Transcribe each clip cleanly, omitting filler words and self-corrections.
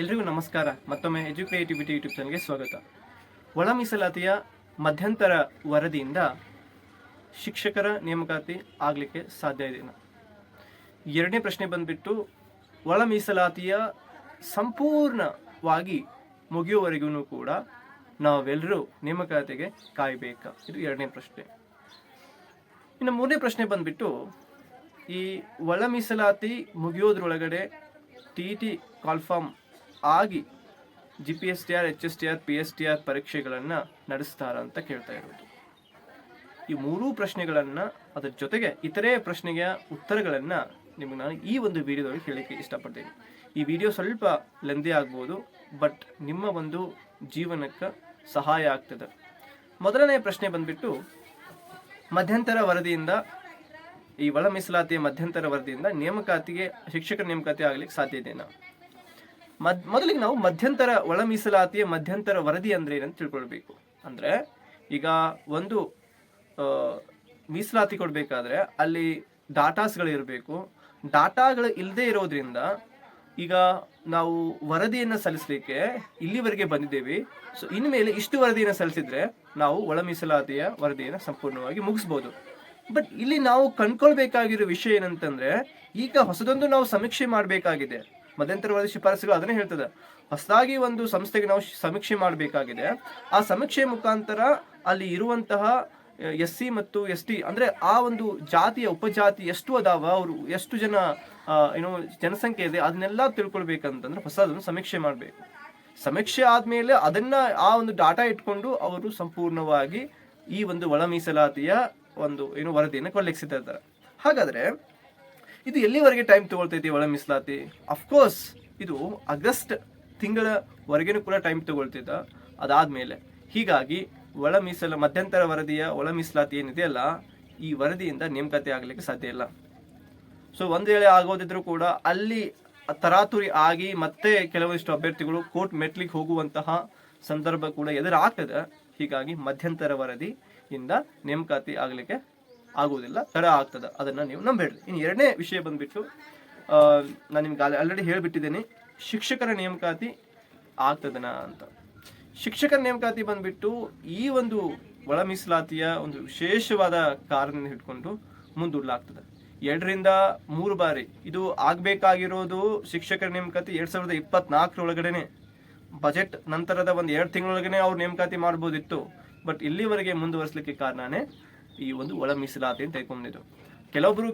ಎಲ್ರಿಗೂ ನಮಸ್ಕಾರ. ಮತ್ತೊಮ್ಮೆ ಎಜುಕೇಟಿವಿಟಿ ಯೂಟ್ಯೂಬ್ ಚಾನಲ್ಗೆ ಸ್ವಾಗತ. ಒಳ ಮೀಸಲಾತಿಯ ಮಧ್ಯಂತರ ವರದಿಯಿಂದ ಶಿಕ್ಷಕರ ನೇಮಕಾತಿ ಆಗಲಿಕ್ಕೆ ಸಾಧ್ಯ ಇದೆಯಾ? ಎರಡನೇ ಪ್ರಶ್ನೆ ಬಂದ್ಬಿಟ್ಟು, ಒಳ ಮೀಸಲಾತಿಯ ಸಂಪೂರ್ಣವಾಗಿ ಮುಗಿಯುವವರೆಗೂ ಕೂಡ ನಾವೆಲ್ಲರೂ ನೇಮಕಾತಿಗೆ ಕಾಯಬೇಕಾ? ಇದು ಎರಡನೇ ಪ್ರಶ್ನೆ. ಇನ್ನು ಮೂರನೇ ಪ್ರಶ್ನೆ ಬಂದ್ಬಿಟ್ಟು, ಈ ಒಳ ಮೀಸಲಾತಿ ಮುಗಿಯೋದ್ರೊಳಗಡೆ TET ಕಾಲ್ಫಾರ್ಮ್ ಆಗಿ GPSTR, HSTR, PSTR ಪರೀಕ್ಷೆಗಳನ್ನು ನಡೆಸ್ತಾರ ಅಂತ ಕೇಳ್ತಾ ಇರೋದು. ಈ ಮೂರೂ ಪ್ರಶ್ನೆಗಳನ್ನು, ಅದರ ಜೊತೆಗೆ ಇತರೆ ಪ್ರಶ್ನೆಗೆ ಉತ್ತರಗಳನ್ನು ನಿಮಗೆ ನಾನು ಈ ಒಂದು ವಿಡಿಯೋದೊಳಗೆ ಹೇಳಲಿಕ್ಕೆ ಇಷ್ಟಪಡ್ತೀನಿ. ಈ ವಿಡಿಯೋ ಸ್ವಲ್ಪ ಲೆಂದಿ ಆಗ್ಬೋದು, ಬಟ್ ನಿಮ್ಮ ಒಂದು ಜೀವನಕ್ಕೆ ಸಹಾಯ ಆಗ್ತದೆ. ಮೊದಲನೇ ಪ್ರಶ್ನೆ ಬಂದ್ಬಿಟ್ಟು, ಮಧ್ಯಂತರ ವರದಿಯಿಂದ, ಈ ಒಳ ಮೀಸಲಾತಿಯ ಮಧ್ಯಂತರ ವರದಿಯಿಂದ ಶಿಕ್ಷಕರ ನೇಮಕಾತಿ ಆಗ್ಲಿಕ್ಕೆ ಸಾಧ್ಯ ಇದೆಯಾ? ಮೊದಲಿಗೆ ನಾವು ಒಳ ಮೀಸಲಾತಿಯ ಮಧ್ಯಂತರ ವರದಿ ಅಂದ್ರೆ ಏನಂತ ತಿಳ್ಕೊಳ್ಬೇಕು. ಅಂದ್ರೆ ಈಗ ಒಂದು ಮೀಸಲಾತಿ ಕೊಡ್ಬೇಕಾದ್ರೆ ಅಲ್ಲಿ ಡಾಟಾಸ್ಗಳು ಇರಬೇಕು. ಡಾಟಾಗಳು ಇಲ್ಲದೆ ಇರೋದ್ರಿಂದ ಈಗ ನಾವು ವರದಿಯನ್ನು ಸಲ್ಲಿಸಲಿಕ್ಕೆ ಇಲ್ಲಿವರೆಗೆ ಬಂದಿದ್ದೇವೆ. ಸೊ ಇನ್ಮೇಲೆ ಇಷ್ಟು ವರದಿಯನ್ನು ಸಲ್ಲಿಸಿದ್ರೆ ನಾವು ಒಳ ಮೀಸಲಾತಿಯ ವರದಿಯನ್ನು ಸಂಪೂರ್ಣವಾಗಿ ಮುಗಿಸ್ಬೋದು. ಬಟ್ ಇಲ್ಲಿ ನಾವು ಕಂಡ್ಕೊಳ್ಬೇಕಾಗಿರೋ ವಿಷಯ ಏನಂತಂದ್ರೆ, ಈಗ ಹೊಸದೊಂದು ನಾವು ಸಮೀಕ್ಷೆ ಮಾಡಬೇಕಾಗಿದೆ. ಮಧ್ಯಂತರ ವರದಿ ಶಿಫಾರಸುಗಳು ಅದನ್ನೇ ಹೇಳ್ತದೆ. ಹೊಸದಾಗಿ ಒಂದು ಸಂಸ್ಥೆಗೆ ನಾವು ಸಮೀಕ್ಷೆ ಮಾಡಬೇಕಾಗಿದೆ. ಆ ಸಮೀಕ್ಷೆ ಮುಖಾಂತರ ಅಲ್ಲಿ ಇರುವಂತಹ SC ಮತ್ತು ST ಅಂದ್ರೆ ಆ ಒಂದು ಜಾತಿಯ ಉಪಜಾತಿ ಎಷ್ಟು ಅದಾವ, ಅವರು ಎಷ್ಟು ಜನ ಜನಸಂಖ್ಯೆ ಇದೆ, ಅದನ್ನೆಲ್ಲ ತಿಳ್ಕೊಳ್ಬೇಕಂತಂದ್ರೆ ಹೊಸದೊಂದು ಸಮೀಕ್ಷೆ ಮಾಡಬೇಕು. ಸಮೀಕ್ಷೆ ಆದ್ಮೇಲೆ ಅದನ್ನ ಆ ಒಂದು ಡಾಟಾ ಇಟ್ಕೊಂಡು ಅವರು ಸಂಪೂರ್ಣವಾಗಿ ಈ ಒಂದು ಒಳ ಮೀಸಲಾತಿಯ ಒಂದು ವರದಿಯನ್ನು ಕೊಡ್ಲಿಕ್ಕೆ ಸಿದ್ಧ ಇದ್ದಾರೆ. ಹಾಗಾದ್ರೆ ಇದು ಎಲ್ಲಿವರೆಗೆ ಟೈಮ್ ತಗೊಳ್ತೈತಿ ಒಳ ಮೀಸಲಾತಿ? ಅಫ್ಕೋರ್ಸ್ ಇದು ಆಗಸ್ಟ್ ತಿಂಗಳವರೆಗೂ ಕೂಡ ಟೈಮ್ ತಗೊಳ್ತಿದ್ದ. ಅದಾದ್ಮೇಲೆ ಹೀಗಾಗಿ ಮಧ್ಯಂತರ ವರದಿಯ ಒಳ ಮೀಸಲಾತಿ ಏನಿದೆಯಲ್ಲ, ಈ ವರದಿಯಿಂದ ನೇಮಕಾತಿ ಆಗಲಿಕ್ಕೆ ಸಾಧ್ಯ ಇಲ್ಲ. ಸೊ ಒಂದ್ ವೇಳೆ ಆಗೋದಿದ್ರು ಕೂಡ ಅಲ್ಲಿ ತರಾತುರಿ ಆಗಿ ಮತ್ತೆ ಕೆಲವೊಂದಿಷ್ಟು ಅಭ್ಯರ್ಥಿಗಳು ಕೋರ್ಟ್ ಮೆಟ್ಲಿಗೆ ಹೋಗುವಂತಹ ಸಂದರ್ಭ ಕೂಡ ಎದುರಾಗ್ತದೆ. ಹೀಗಾಗಿ ಮಧ್ಯಂತರ ವರದಿಯಿಂದ ನೇಮಕಾತಿ ಆಗಲಿಕ್ಕೆ ಆಗುವುದಿಲ್ಲ, ತಡ ಆಗ್ತದೆ. ಅದನ್ನ ನೀವು ನಂಬೇಡ್ರಿ. ಇನ್ನು ಎರಡನೇ ವಿಷಯ ಬಂದ್ಬಿಟ್ಟು, ನಾನು ನಿಮ್ಗೆ ಆಲ್ರೆಡಿ ಹೇಳ್ಬಿಟ್ಟಿದ್ದೇನೆ, ಶಿಕ್ಷಕರ ನೇಮಕಾತಿ ಆಗ್ತದನ ಅಂತ. ಶಿಕ್ಷಕರ ನೇಮಕಾತಿ ಬಂದ್ಬಿಟ್ಟು ಈ ಒಂದು ಒಳ ಮೀಸಲಾತಿಯ ಒಂದು ವಿಶೇಷವಾದ ಕಾರಣ ಹಿಡ್ಕೊಂಡು ಮುಂದೂಡಲಾಗ್ತದೆ. 2 ರಿಂದ 3 ಬಾರಿ ಇದು ಆಗ್ಬೇಕಾಗಿರೋದು. ಶಿಕ್ಷಕರ ನೇಮಕಾತಿ 2024 ಬಜೆಟ್ ನಂತರದ ಒಂದು 2 ತಿಂಗಳೊಳಗನೆ ಅವ್ರು ನೇಮಕಾತಿ ಮಾಡ್ಬೋದಿತ್ತು. ಬಟ್ ಇಲ್ಲಿವರೆಗೆ ಮುಂದುವರಿಸಲಿಕ್ಕೆ ಕಾರಣನೇ ಈ ಒಂದು ಒಳ ಮೀಸಲಾತಿ ಅಂತ ತೆಗೆದುಕೊಂಡಿದ್ದು.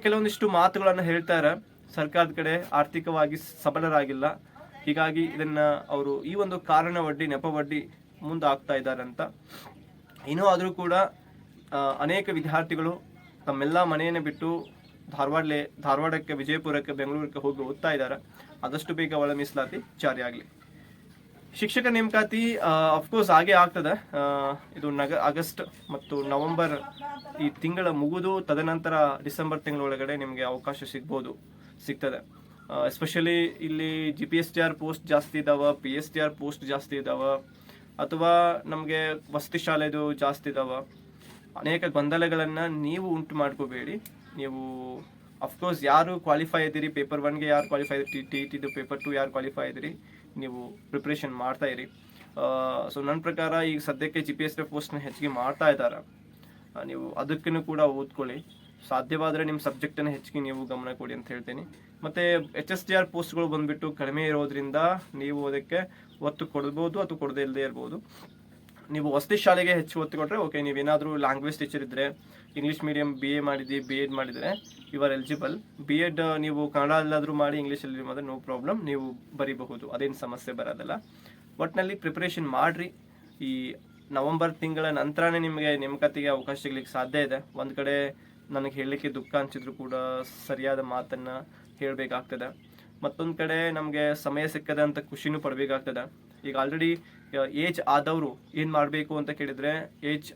ಕೆಲವೊಂದಿಷ್ಟು ಮಾತುಗಳನ್ನು ಹೇಳ್ತಾರೆ, ಸರ್ಕಾರದ ಕಡೆ ಆರ್ಥಿಕವಾಗಿ ಸಬಲರಾಗಿಲ್ಲ, ಹೀಗಾಗಿ ಇದನ್ನ ಅವರು ಈ ಒಂದು ಕಾರಣ ವಡ್ಡಿ, ನೆಪ ವಡ್ಡಿ ಮುಂದಾಗ್ತಾ ಇದ್ದಾರೆ ಅಂತ. ಇನ್ನೂ ಆದರೂ ಕೂಡ ಅನೇಕ ವಿದ್ಯಾರ್ಥಿಗಳು ತಮ್ಮೆಲ್ಲ ಮನೆಯನ್ನು ಬಿಟ್ಟು ಧಾರವಾಡಕ್ಕೆ, ವಿಜಯಪುರಕ್ಕೆ, ಬೆಂಗಳೂರಿಗೆ ಹೋಗಿ ಓದ್ತಾ ಇದ್ದಾರೆ. ಆದಷ್ಟು ಬೇಗ ಒಳ ಮೀಸಲಾತಿ ಜಾರಿ ಆಗಲಿ. ಶಿಕ್ಷಕ ನೇಮಕಾತಿ ಅಫ್ಕೋರ್ಸ್ ಹಾಗೆ ಆಗ್ತದೆ. ಇದು ಆಗಸ್ಟ್ ಮತ್ತು ನವೆಂಬರ್ ಈ ತಿಂಗಳ ಮುಗಿದು ತದನಂತರ ಡಿಸೆಂಬರ್ ತಿಂಗಳೊಳಗಡೆ ನಿಮಗೆ ಅವಕಾಶ ಸಿಗ್ತದೆ. ಎಸ್ಪೆಷಲಿ ಇಲ್ಲಿ GPSTR ಪೋಸ್ಟ್ ಜಾಸ್ತಿ ಇದಾವ, PSTR ಪೋಸ್ಟ್ ಜಾಸ್ತಿ ಇದಾವ, ಅಥವಾ ನಮಗೆ ವಸತಿ ಶಾಲೆದು ಜಾಸ್ತಿ ಇದಾವ. ಅನೇಕ ಗೊಂದಲಗಳನ್ನು ನೀವು ಉಂಟು ಮಾಡ್ಕೋಬೇಡಿ. ನೀವು ಅಫ್ಕೋರ್ಸ್ ಯಾರು ಕ್ವಾಲಿಫೈ ಇದ್ದೀರಿ, ಪೇಪರ್ 1ಗೆ ಯಾರು ಕ್ವಾಲಿಫೈ ಇದ್ದೀರಿ, TET ಪೇಪರ್ 2 ಯಾರು ಕ್ವಾಲಿಫೈ ಇದ್ದೀರಿ, ನೀವು ಪ್ರಿಪ್ರೇಷನ್ ಮಾಡ್ತಾ ಇರಿ. ಸೊ ನನ್ನ ಪ್ರಕಾರ ಈಗ ಸದ್ಯಕ್ಕೆ GPSTR ಪೋಸ್ಟ್ನ ಹೆಚ್ಚಿಗೆ ಮಾಡ್ತಾ ಇದ್ದಾರೆ. ನೀವು ಅದಕ್ಕೂ ಕೂಡ ಓದ್ಕೊಳ್ಳಿ. ಸಾಧ್ಯವಾದರೆ ನಿಮ್ಮ ಸಬ್ಜೆಕ್ಟನ್ನು ಹೆಚ್ಚಿಗೆ ನೀವು ಗಮನ ಕೊಡಿ ಅಂತ ಹೇಳ್ತೀನಿ. ಮತ್ತು HSTR ಪೋಸ್ಟ್ಗಳು ಬಂದುಬಿಟ್ಟು ಕಡಿಮೆ ಇರೋದ್ರಿಂದ ನೀವು ಅದಕ್ಕೆ ಒತ್ತು ಕೊಡ್ಬೋದು ಅಥವಾ ಕೊಡದೇ ಇಲ್ಲದೆ ಇರ್ಬೋದು. ನೀವು ವಸತಿ ಶಾಲೆಗೆ ಹೆಚ್ಚು ಒತ್ತು ಕೊಟ್ಟರೆ ಓಕೆ. ನೀವೇನಾದರೂ ಲ್ಯಾಂಗ್ವೇಜ್ ಟೀಚರ್ ಇದ್ದರೆ, ಇಂಗ್ಲೀಷ್ ಮೀಡಿಯಂ BA ಮಾಡಿದ್ದೀವಿ, B.Ed ಮಾಡಿದರೆ ಯು ಆರ್ ಎಲಿಜಿಬಲ್. B.Ed ನೀವು ಕನ್ನಡದಲ್ಲಾದರೂ ಮಾಡಿ, ಇಂಗ್ಲೀಷಲ್ಲಿ ಮಾಡಿದ್ರೆ ನೋ ಪ್ರಾಬ್ಲಮ್, ನೀವು ಬರೀಬಹುದು, ಅದೇನು ಸಮಸ್ಯೆ ಬರೋದಿಲ್ಲ. ಒಟ್ಟಿನಲ್ಲಿ ಪ್ರಿಪ್ರೇಷನ್ ಮಾಡಿರಿ. ಈ ನವೆಂಬರ್ ತಿಂಗಳ ನಂತರನೇ ನಿಮಗೆ ನೇಮಕಾತಿಗೆ ಅವಕಾಶ ಸಿಗ್ಲಿಕ್ಕೆ ಸಾಧ್ಯ ಇದೆ. ಒಂದು ಕಡೆ ನನಗೆ ಹೇಳಲಿಕ್ಕೆ ದುಃಖ ಅನಿಸಿದ್ರು ಕೂಡ ಸರಿಯಾದ ಮಾತನ್ನು ಹೇಳಬೇಕಾಗ್ತದೆ. ಮತ್ತೊಂದು ಕಡೆ ನಮಗೆ ಸಮಯ ಸಿಕ್ಕದೆ ಅಂತ ಖುಷಿನೂ ಪಡಬೇಕಾಗ್ತದೆ. ಈಗ ಆಲ್ರೆಡಿ ಏಜ್ ಆದವರು ಏನು ಮಾಡಬೇಕು ಅಂತ ಕೇಳಿದರೆ, ಏಜ್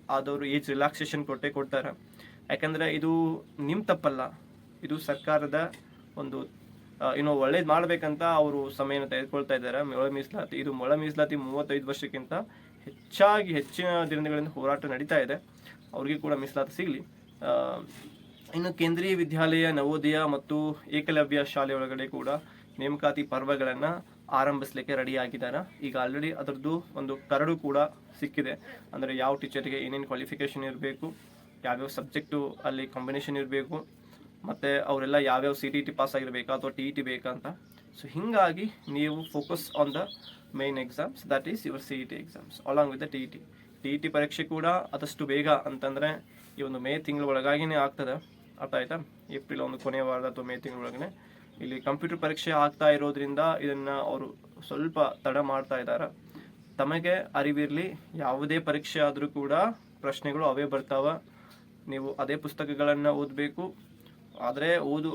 ರಿಲ್ಯಾಕ್ಸೇಷನ್ ಕೊಡ್ತಾರೆ. ಯಾಕಂದರೆ ಇದು ನಿಮ್ಮ ತಪ್ಪಲ್ಲ, ಇದು ಸರ್ಕಾರದ ಒಂದು ಒಳ್ಳೇದು ಮಾಡಬೇಕಂತ ಅವರು ಸಮಯನ ತೆಗೆದುಕೊಳ್ತಾ ಇದ್ದಾರೆ. ಒಳ ಮೀಸಲಾತಿ, ಇದು ಒಳ ಮೀಸಲಾತಿ 35 ವರ್ಷಕ್ಕಿಂತ ಹೆಚ್ಚಿನ ದಿನಗಳಿಂದ ಹೋರಾಟ ನಡೀತಾ ಇದೆ. ಅವ್ರಿಗೆ ಕೂಡ ಮೀಸಲಾತಿ ಸಿಗಲಿ. ಇನ್ನು ಕೇಂದ್ರೀಯ ವಿದ್ಯಾಲಯ, ನವೋದಯ ಮತ್ತು ಏಕಲವ್ಯ ಶಾಲೆ ಒಳಗಡೆ ಕೂಡ ನೇಮಕಾತಿ ಪರ್ವಗಳನ್ನು ಆರಂಭಿಸ್ಲಿಕ್ಕೆ ರೆಡಿ ಆಗಿದ್ದಾರೆ. ಈಗ ಆಲ್ರೆಡಿ ಅದರದ್ದು ಒಂದು ಕರಡು ಕೂಡ ಸಿಕ್ಕಿದೆ. ಅಂದರೆ ಯಾವ ಟೀಚರ್ಗೆ ಏನೇನು ಕ್ವಾಲಿಫಿಕೇಷನ್ ಇರಬೇಕು, ಯಾವ್ಯಾವ ಸಬ್ಜೆಕ್ಟು ಅಲ್ಲಿ ಕಾಂಬಿನೇಷನ್ ಇರಬೇಕು, ಮತ್ತು ಅವರೆಲ್ಲ ಯಾವ್ಯಾವ CTET ಪಾಸ್ ಆಗಿರಬೇಕಾ ಅಥವಾ TET ಬೇಕಾ ಅಂತ. ಸೊ ಹೀಗಾಗಿ ನೀವು focus on the main exams, that is your CET exams along with the TET ಪರೀಕ್ಷೆ ಕೂಡ ಆದಷ್ಟು ಬೇಗ ಅಂತಂದರೆ ಈ ಒಂದು ಮೇ ತಿಂಗಳ ಒಳಗಾಗಿನೇ ಆಗ್ತದೆ. ಅರ್ಥ ಆಯ್ತಾ? ಏಪ್ರಿಲ್ ಒಂದು ಕೊನೆಯ ವಾರದ ಅಥವಾ ಮೇ ತಿಂಗಳೊಳಗನೆ ಇಲ್ಲಿ ಕಂಪ್ಯೂಟರ್ ಪರೀಕ್ಷೆ ಆಗ್ತಾ ಇರೋದ್ರಿಂದ ಇದನ್ನು ಅವರು ಸ್ವಲ್ಪ ತಡ ಮಾಡ್ತಾ ಇದ್ದಾರೆ. ತಮಗೆ ಅರಿವಿರಲಿ, ಯಾವುದೇ ಪರೀಕ್ಷೆ ಆದರೂ ಕೂಡ ಪ್ರಶ್ನೆಗಳು ಅವೇ ಬರ್ತಾವ. ನೀವು ಅದೇ ಪುಸ್ತಕಗಳನ್ನು ಓದಬೇಕು. ಆದರೆ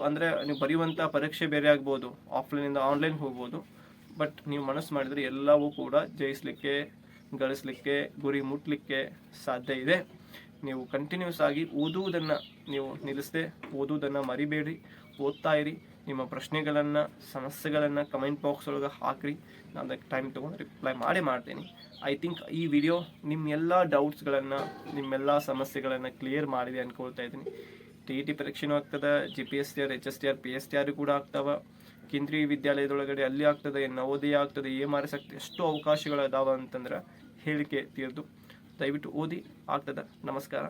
ಅಂದರೆ ನೀವು ಬರೆಯುವಂಥ ಪರೀಕ್ಷೆ ಬೇರೆ ಆಗ್ಬೋದು, ಆಫ್ಲೈನಿಂದ ಆನ್ಲೈನ್ ಹೋಗ್ಬೋದು. ಬಟ್ ನೀವು ಮನಸ್ಸು ಮಾಡಿದರೆ ಎಲ್ಲವೂ ಕೂಡ ಜಯಿಸಲಿಕ್ಕೆ, ಗಳಿಸಲಿಕ್ಕೆ, ಗುರಿ ಮುಟ್ಟಲಿಕ್ಕೆ ಸಾಧ್ಯ ಇದೆ. ನೀವು ಕಂಟಿನ್ಯೂಸ್ ಆಗಿ ಓದುವುದನ್ನು ನೀವು ನಿಲ್ಲಿಸದೆ ಓದುವುದನ್ನು ಮರಿಬೇಡಿ, ಓದ್ತಾ ಇರಿ. ನಿಮ್ಮ ಪ್ರಶ್ನೆಗಳನ್ನು, ಸಮಸ್ಯೆಗಳನ್ನು ಕಮೆಂಟ್ ಬಾಕ್ಸ್ ಒಳಗೆ ಹಾಕಿರಿ. ನಾನು ಅದಕ್ಕೆ ಟೈಮ್ ತೊಗೊಂಡು ರಿಪ್ಲೈ ಮಾಡ್ತೀನಿ. ಐ ಥಿಂಕ್ ಈ ವಿಡಿಯೋ ನಿಮ್ಮೆಲ್ಲ ಡೌಟ್ಸ್ಗಳನ್ನು, ನಿಮ್ಮೆಲ್ಲ ಸಮಸ್ಯೆಗಳನ್ನು ಕ್ಲಿಯರ್ ಮಾಡಿದೆ ಅಂದ್ಕೊಳ್ತಾ ಇದ್ದೀನಿ. TET ಪರೀಕ್ಷೆನೂ ಆಗ್ತದೆ, GPSTR, HSTR, PSTR ಕೂಡ ಆಗ್ತಾವೆ. ಕೇಂದ್ರೀಯ ವಿದ್ಯಾಲಯದೊಳಗಡೆ ಅಲ್ಲಿ ಆಗ್ತದೆ, ನವೋದಯ ಆಗ್ತದೆ, AMRS ಆಗ್ತದೆ. ಎಷ್ಟು ಅವಕಾಶಗಳು ಅದಾವ ಅಂತಂದ್ರೆ ಹೇಳಿಕೆ ತೀರ್ದು. ದಯವಿಟ್ಟು ಓದಿ, ಆಗ್ತದೆ. ನಮಸ್ಕಾರ.